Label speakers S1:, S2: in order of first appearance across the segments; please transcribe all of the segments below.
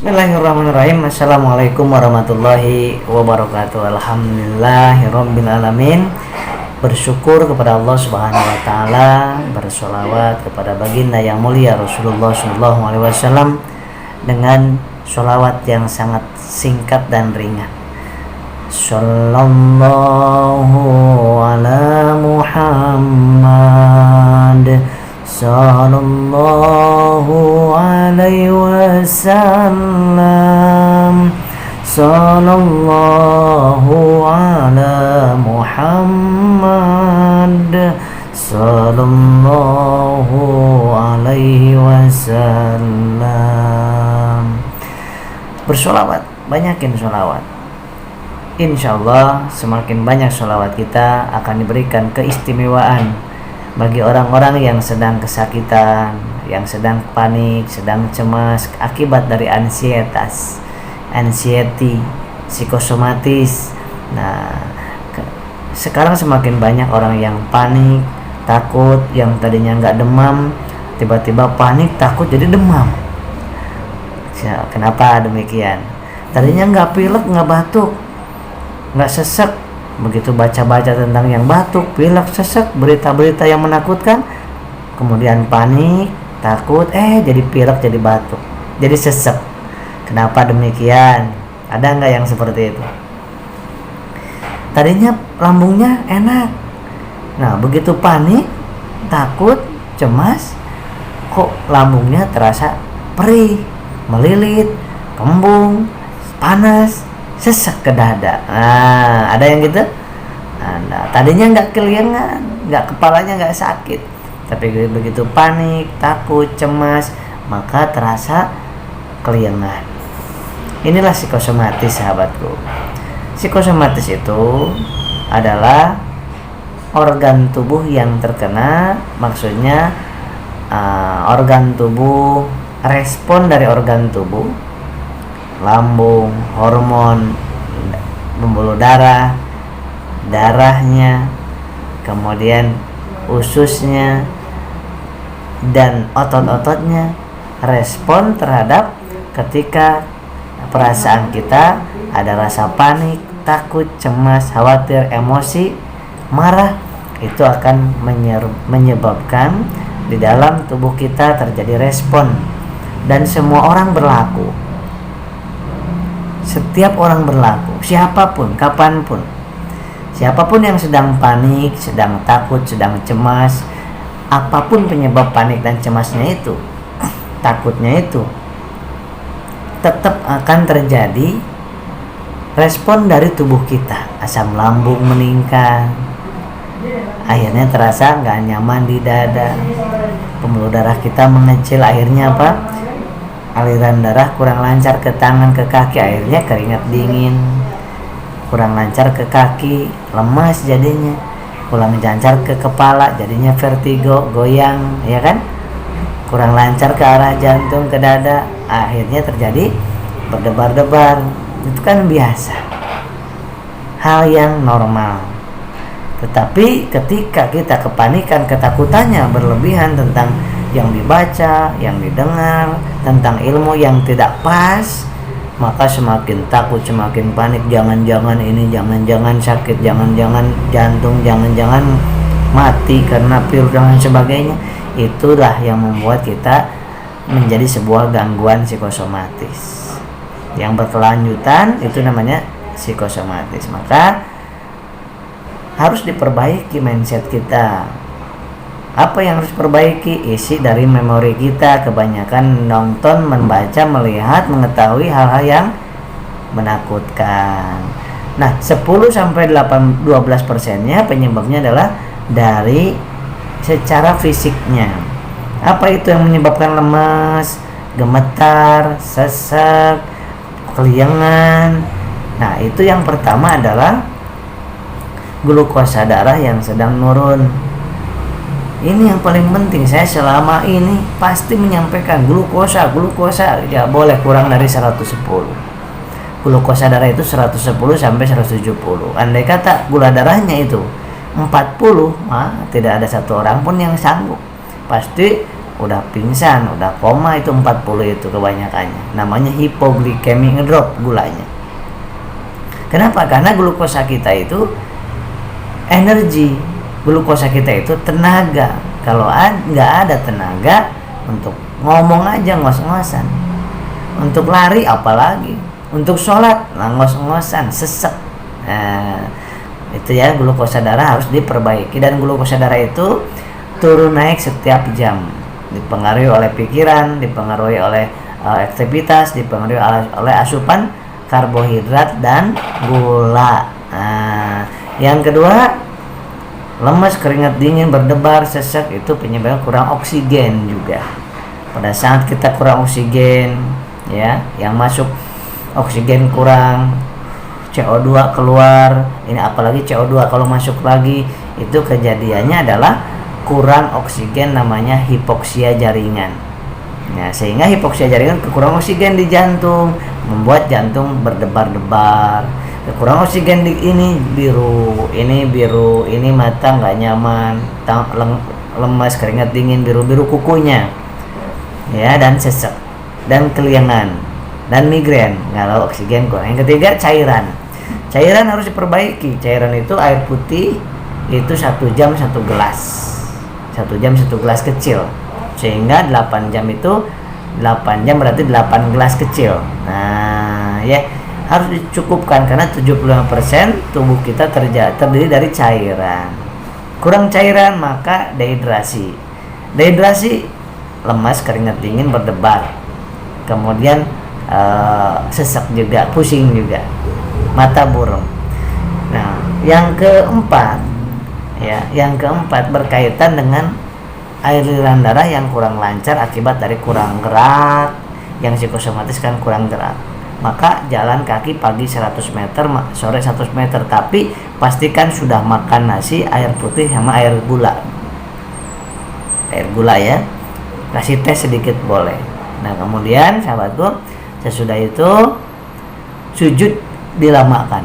S1: Bismillahirrahmanirrahim. Assalamualaikum warahmatullahi wabarakatuh. Alhamdulillahirabbil alamin. Bersyukur kepada Allah Subhanahu wa taala, bersolawat kepada baginda yang mulia Rasulullah sallallahu alaihi wasallam dengan sholawat yang sangat singkat dan ringan. Sallallahu ala Muhammad, sallallahu alaihi wasallam, sallallahu ala Muhammad, sallallahu alaihi wasallam. Bersolawat, banyakin solawat. Insyaallah semakin banyak solawat kita akan diberikan keistimewaan bagi orang-orang yang sedang kesakitan, yang sedang panik, sedang cemas akibat dari anxiety, psikosomatis. Nah, sekarang semakin banyak orang yang panik, takut, yang tadinya nggak demam, tiba-tiba panik, takut jadi demam. Kenapa demikian? Tadinya nggak pilek, nggak batuk, nggak sesek. Begitu baca-baca tentang yang batuk, pilek, sesek, berita-berita yang menakutkan, kemudian panik, takut, jadi pilek, jadi batuk, jadi sesek. Kenapa demikian? Ada nggak yang seperti itu? Tadinya lambungnya enak, nah begitu panik, takut, cemas, kok lambungnya terasa perih, melilit, kembung, panas, sesek ke dada. Nah, ada yang gitu? Nah, tadinya nggak keliengan, kepalanya nggak sakit, tapi begitu panik, takut, cemas, maka terasa keliengan. Inilah psikosomatis, sahabatku. Psikosomatis itu adalah organ tubuh yang terkena, maksudnya organ tubuh, respon dari organ tubuh, lambung, hormon, pembuluh darah, darahnya, kemudian ususnya dan otot-ototnya respon terhadap ketika perasaan kita ada rasa panik, takut, cemas, khawatir, emosi, marah, itu akan menyebabkan di dalam tubuh kita terjadi respon. Dan semua orang berlaku, setiap orang berlaku, siapapun, kapanpun, siapapun yang sedang panik, sedang takut, sedang cemas, apapun penyebab panik dan cemasnya itu, takutnya itu, tetap akan terjadi respon dari tubuh kita. Asam lambung meningkat, akhirnya terasa nggak nyaman di dada, pembuluh darah kita mengecil, akhirnya apa? Aliran darah kurang lancar ke tangan, ke kaki, akhirnya keringat dingin, kurang lancar ke kaki, lemas jadinya, kurang lancar ke kepala, jadinya vertigo, goyang, ya kan? Kurang lancar ke arah jantung, ke dada, akhirnya terjadi berdebar-debar. Itu kan biasa, hal yang normal. Tetapi ketika kita kepanikan, ketakutannya berlebihan tentang yang dibaca, yang didengar, tentang ilmu yang tidak pas, maka semakin takut, semakin panik, jangan-jangan ini, jangan-jangan sakit, jangan-jangan jantung, jangan-jangan mati karena virus dan sebagainya. Itulah yang membuat kita menjadi sebuah gangguan psikosomatis yang berkelanjutan, itu namanya psikosomatis. Maka harus diperbaiki mindset kita. Apa yang harus diperbaiki? Isi dari memori kita, kebanyakan nonton, membaca, melihat, mengetahui hal-hal yang menakutkan. Nah, 10-12% penyebabnya adalah dari secara fisiknya. Apa itu yang menyebabkan lemas, gemetar, sesek, keliengan? Nah, itu yang pertama adalah glukosa darah yang sedang menurun. Ini yang paling penting. Saya selama ini pasti menyampaikan glukosa tidak boleh kurang dari 110. Glukosa darah itu 110 sampai 170. Andai kata gula darahnya itu 40, tidak ada satu orang pun yang sanggup. Pasti udah pingsan, udah koma, itu 40 itu kebanyakannya. Namanya hipoglikemi, ngedrop gulanya. Kenapa? Karena glukosa kita itu energi, glukosa kita itu tenaga. Kalau nggak ada tenaga untuk ngomong aja ngos-ngosan, untuk lari apalagi, untuk sholat ngos-ngosan, sesek. Nah, itu ya, glukosa darah harus diperbaiki. Dan glukosa darah itu turun naik setiap jam, dipengaruhi oleh pikiran, dipengaruhi oleh aktivitas, dipengaruhi oleh asupan karbohidrat dan gula. Nah, yang kedua, lemas, keringat dingin, berdebar, sesek, itu penyebabnya kurang oksigen juga. Pada saat kita kurang oksigen, ya, yang masuk oksigen kurang, CO2 keluar. Ini apalagi CO2 kalau masuk lagi, itu kejadiannya adalah kurang oksigen, namanya hipoksia jaringan. Nah, sehingga hipoksia jaringan, kekurangan oksigen di jantung, membuat jantung berdebar-debar. Kekurangan oksigen di ini biru, ini mata nggak nyaman, lemas, keringat dingin, biru-biru kukunya, ya, dan sesek, dan keliengan, dan migrain kalau oksigen kurang. Yang ketiga, cairan harus diperbaiki. Cairan itu air putih itu 1 jam 1 gelas, 1 jam 1 gelas kecil, sehingga 8 jam itu 8 jam berarti 8 gelas kecil. Nah, ya, harus dicukupkan karena 75% tubuh kita terdiri dari cairan. Kurang cairan maka dehidrasi. Dehidrasi, lemas, keringat dingin, berdebar. Kemudian sesek juga, pusing juga, mata burem. Nah, yang keempat berkaitan dengan aliran darah yang kurang lancar akibat dari kurang gerak. Yang psikosomatis kan kurang gerak. Maka jalan kaki pagi 100 meter, sore 100 meter, tapi pastikan sudah makan nasi, air putih sama air gula. Air gula ya. Kasih teh sedikit boleh. Nah, kemudian sahabatku, sesudah itu sujud dilamakan.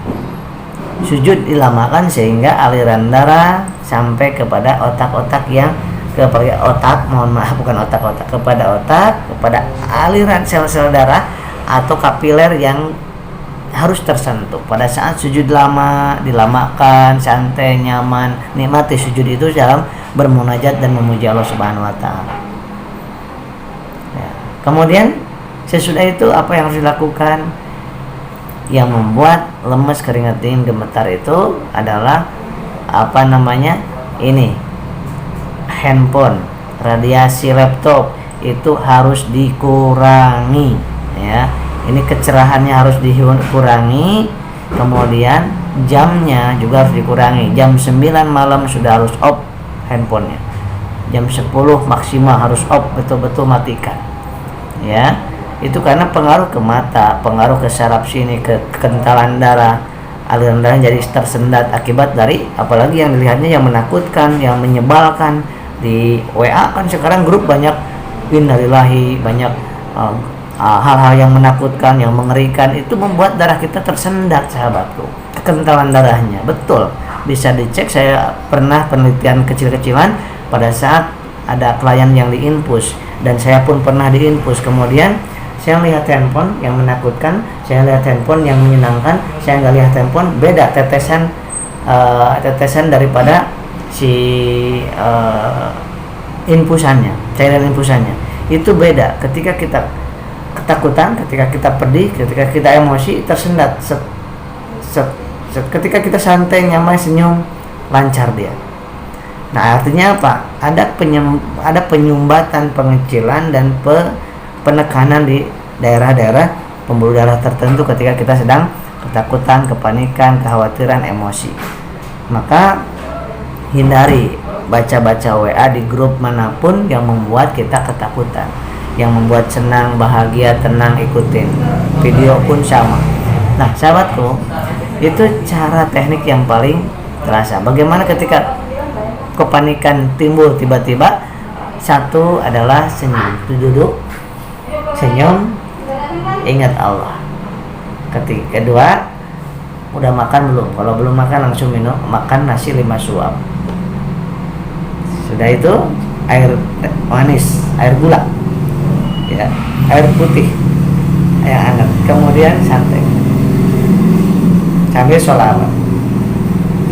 S1: Sujud dilamakan sehingga aliran darah sampai kepada otak-otak yang kepada aliran sel-sel darah atau kapiler yang harus tersentuh. Pada saat sujud lama, dilamakan, santai, nyaman, nikmati sujud itu dalam bermunajat dan memuji Allah Subhanahu wa taala. Ya. Kemudian sesudah itu apa yang harus dilakukan? Yang membuat lemes, keringat dingin, gemetar itu adalah ini handphone, radiasi laptop itu harus dikurangi, ya. Ini kecerahannya harus dikurangi. Kemudian jamnya juga harus dikurangi. Jam 9 malam sudah harus off handphonenya. Jam 10 maksimal harus off, betul-betul matikan, ya. Itu karena pengaruh ke mata, pengaruh ke saraf sini, ke kekentalan darah, aliran darah jadi tersendat akibat dari apalagi yang dilihatnya yang menakutkan, yang menyebalkan. Di WA kan sekarang grup banyak innalillahi, banyak hal-hal yang menakutkan, yang mengerikan, itu membuat darah kita tersendat, sahabatku. Kekentalan darahnya, betul, bisa dicek. Saya pernah penelitian kecil-kecilan pada saat ada klien yang diinfus, dan saya pun pernah diinfus. Kemudian saya lihat handphone yang menakutkan, saya lihat handphone yang menyenangkan, saya nggak lihat handphone, beda tetesan daripada si infusannya, cairan infusannya itu beda. Ketika kita ketakutan, ketika kita pedih, ketika kita emosi, tersendat. Ketika kita santai, nyaman, senyum, lancar dia. Nah, artinya apa? Ada penyumbatan, pengecilan, dan penekanan di daerah-daerah pembuluh darah tertentu ketika kita sedang ketakutan, kepanikan, kekhawatiran, emosi. Maka hindari baca-baca WA di grup manapun yang membuat kita ketakutan, yang membuat senang, bahagia, tenang, ikutin. Video pun sama. Nah, sahabatku, itu cara teknik yang paling terasa. Bagaimana ketika kepanikan timbul tiba-tiba? Satu adalah senyum, duduk, senyum, ingat Allah. Kedua, udah makan belum? Kalau belum makan langsung makan nasi 5 suap. Sudah itu air manis, air gula, ya, air putih yang hangat, kemudian santai sambil sholawat.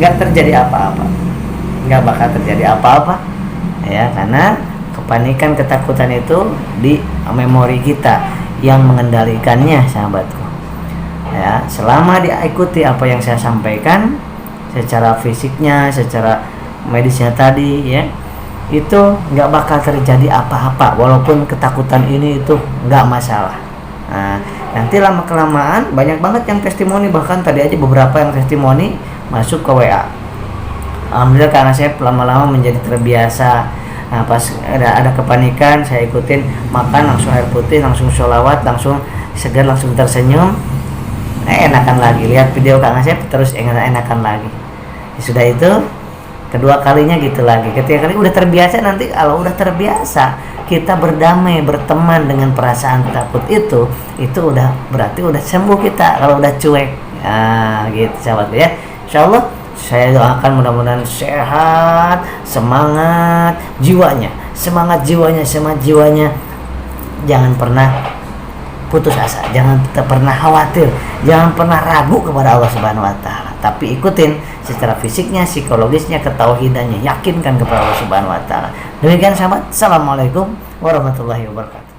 S1: Nggak terjadi apa-apa, nggak bakal terjadi apa-apa, ya, karena kepanikan, ketakutan itu di memori kita yang mengendalikannya, sahabatku. Ya, selama diikuti apa yang saya sampaikan secara fisiknya, secara medisnya tadi, ya, itu nggak bakal terjadi apa-apa, walaupun ketakutan ini itu nggak masalah. Nah, nanti lama kelamaan banyak banget yang testimoni, bahkan tadi aja beberapa yang testimoni masuk ke WA. Alhamdulillah, karena saya lama-lama menjadi terbiasa. Nah, pas ada kepanikan, saya ikutin makan langsung air putih, langsung sholawat, langsung segar, langsung tersenyum. Enakan lagi, lihat video Kang Asep terus enakan lagi. Sudah itu kedua kalinya gitu lagi, ketiga kali udah terbiasa. Nanti kalau udah terbiasa, kita berdamai, berteman dengan perasaan takut itu udah berarti udah sembuh kita. Kalau udah cuek, nah gitu sahabat ya. Insyaallah saya doakan mudah-mudahan sehat, semangat jiwanya, semangat jiwanya. Jangan pernah putus asa, jangan pernah khawatir, jangan pernah ragu kepada Allah Subhanahu wa taala. Tapi ikutin secara fisiknya, psikologisnya, ketauhidannya, yakinkan kepada Allah Subhanahu wa taala. Demikian sahabat. Assalamualaikum warahmatullahi wabarakatuh.